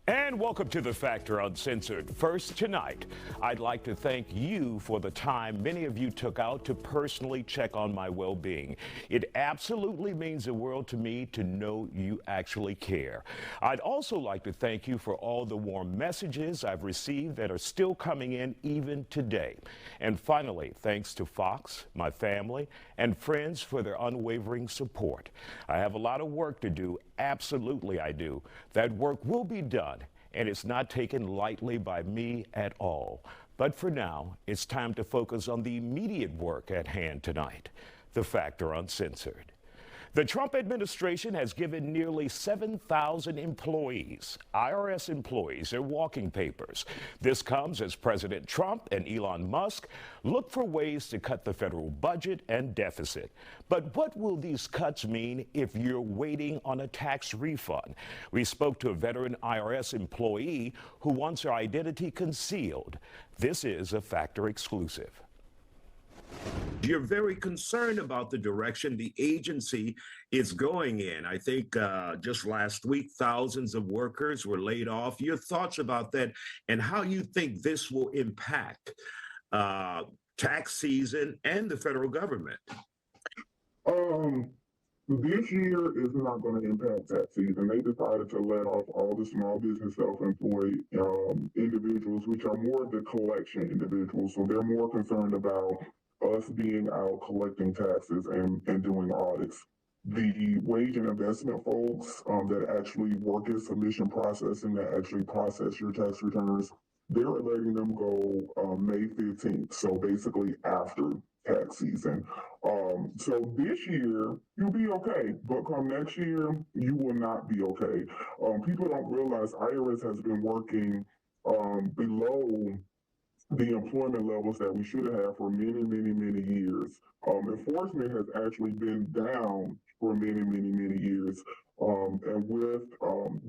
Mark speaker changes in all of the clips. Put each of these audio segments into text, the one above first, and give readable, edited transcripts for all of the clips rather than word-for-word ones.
Speaker 1: And welcome to The Factor Uncensored. First tonight, I'd like to thank you for the time many of you took out to personally check on my well-being. It absolutely means the world to me to know you actually care. I'd also like to thank you for all the warm messages I've received that are still coming in even today. And finally, thanks to Fox, my family, and friends for their unwavering support. I have a lot of work to do. Absolutely I do. That work will be done, and it's not taken lightly by me at all. But for now, it's time to focus on the immediate work at hand tonight. The Factor Uncensored. The Trump administration has given nearly 7,000 employees, IRS employees, their walking papers. This comes as President Trump and Elon Musk look for ways to cut the federal budget and deficit. But what will these cuts mean if you're waiting on a tax refund? We spoke to a veteran IRS employee who wants her identity concealed. This is a Factor exclusive.
Speaker 2: You're very concerned about the direction the agency is going in. I think just last week, thousands of workers were laid off. Your thoughts about that and how you think this will impact tax season and the federal government?
Speaker 3: This year is not going to impact tax season. They decided to let off all the small business self-employed individuals, which are more of the collection individuals. So they're more concerned about us being out collecting taxes and doing audits. The wage and investment folks that actually work in submission processing, that actually process your tax returns, they're letting them go May 15th. So basically after tax season. So this year, you'll be okay, but come next year, you will not be okay. People don't realize IRS has been working below the employment levels that we should have for many, many, many years. Enforcement has actually been down for many, many, many years. And with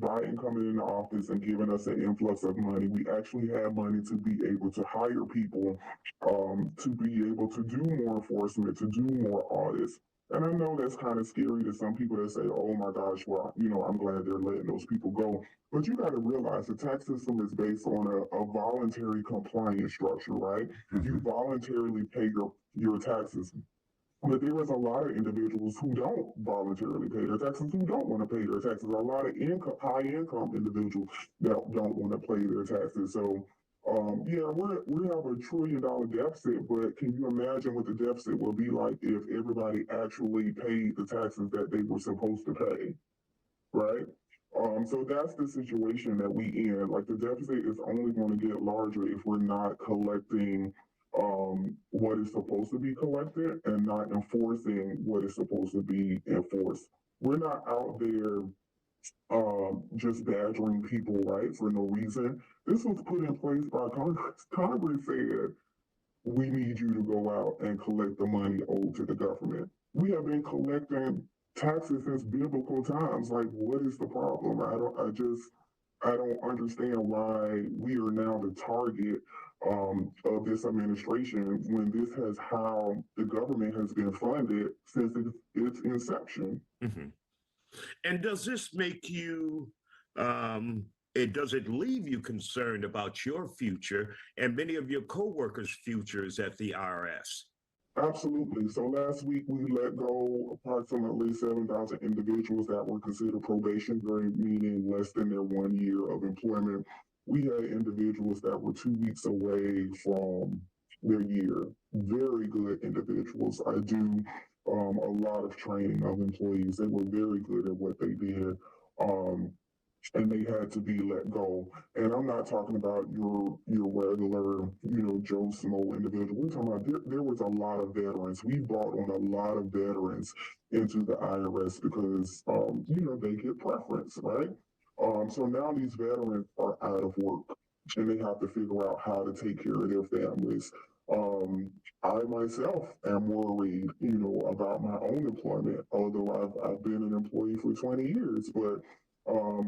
Speaker 3: Biden coming into office and giving us an influx of money, we actually have money to be able to hire people, to be able to do more enforcement, to do more audits. And I know that's kind of scary to some people that say, oh my gosh, well, I'm glad they're letting those people go. But you got to realize the tax system is based on a voluntary compliance structure, right? Mm-hmm. You voluntarily pay your taxes. But there is a lot of individuals who don't voluntarily pay their taxes, who don't want to pay their taxes. A lot of high-income individuals that don't want to pay their taxes. So, yeah, we have $1 trillion deficit, but can you imagine what the deficit will be like if everybody actually paid the taxes that they were supposed to pay, right? So that's the situation that we in. Like, the deficit is only going to get larger if we're not collecting what is supposed to be collected and not enforcing what is supposed to be enforced. We're not out there just badgering people, right, for no reason. This was put in place by Congress. Congress said, we need you to go out and collect the money owed to the government. We have been collecting taxes since biblical times. Like, what is the problem? I don't understand why we are now the target of this administration when this is how the government has been funded since its inception.
Speaker 2: Mm-hmm. And does this make you, does it leave you concerned about your future and many of your coworkers' futures at the IRS?
Speaker 3: Absolutely. So last week, we let go approximately 7,000 individuals that were considered probationary, meaning less than their 1 year of employment. We had individuals that were 2 weeks away from their year. Very good individuals. I do a lot of training of employees. They were very good at what they did. And they had to be let go. And I'm not talking about your regular, Joe Smo individual. We're talking about there was a lot of veterans. We brought on a lot of veterans into the IRS because, they get preference, right? So now these veterans are out of work and they have to figure out how to take care of their families. I myself am worried, about my own employment, although I've been an employee for 20 years, but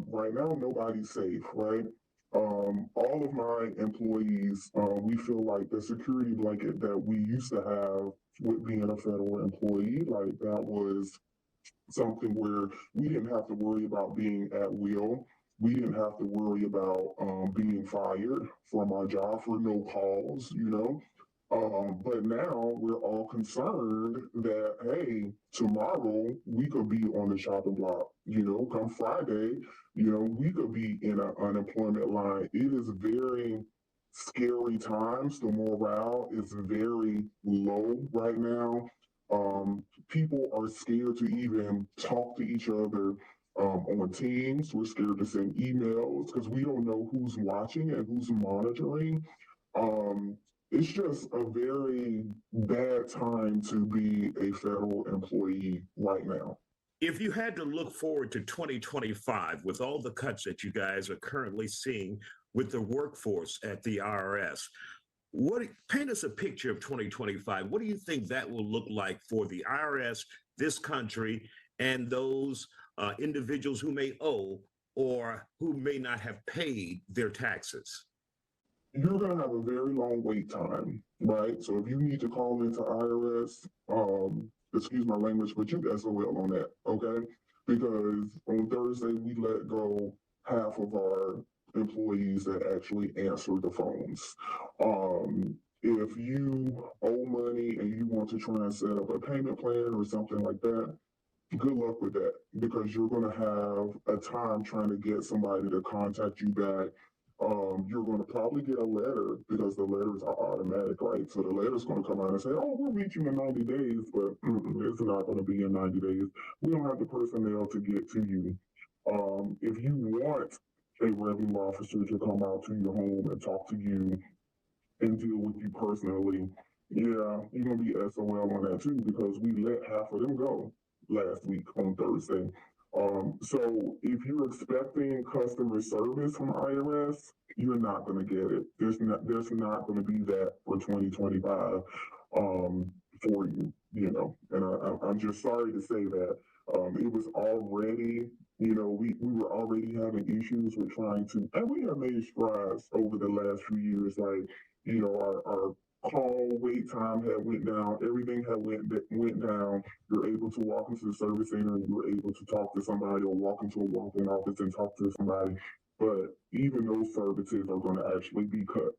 Speaker 3: right now, nobody's safe, right? All of my employees, we feel like the security blanket that we used to have with being a federal employee, like that was something where we didn't have to worry about being at will. We didn't have to worry about being fired from our job for no cause, you know. But now we're all concerned that, hey, tomorrow we could be on the chopping block, you know, come Friday, you know, we could be in an unemployment line. It is very scary times. The morale is very low right now. People are scared to even talk to each other on Teams. We're scared to send emails because we don't know who's watching and who's monitoring. Um, it's just a very bad time to be a federal employee right now.
Speaker 2: If you had to look forward to 2025 with all the cuts that you guys are currently seeing with the workforce at the IRS, paint us a picture of 2025. What do you think that will look like for the IRS, this country, and those individuals who may owe or who may not have paid their taxes?
Speaker 3: You're going to have a very long wait time, right? So if you need to call into IRS, excuse my language, but you SOL on that, okay? Because on Thursday, we let go half of our employees that actually answer the phones. If you owe money and you want to try and set up a payment plan or something like that, good luck with that, because you're going to have a time trying to get somebody to contact you back. You're going to probably get a letter because the letters are automatic, right? So the letter's going to come out and say, oh, we'll reach you in 90 days, but it's not going to be in 90 days. We don't have the personnel to get to you. If you want a revenue officer to come out to your home and talk to you and deal with you personally, yeah, you're going to be SOL on that too, because we let half of them go last week on Thursday. So if you're expecting customer service from IRS, you're not going to get it. There's not going to be that for 2025 for you, you know. And I'm just sorry to say that. It was already, you know, we were already having issues with trying to, and we have made strides over the last few years. Like, you know, our call wait time had went down, everything had went down. You're able to walk into the service center and you're able to talk to somebody, or walk into a walk-in office and talk to somebody. But even those services are going to actually be cut.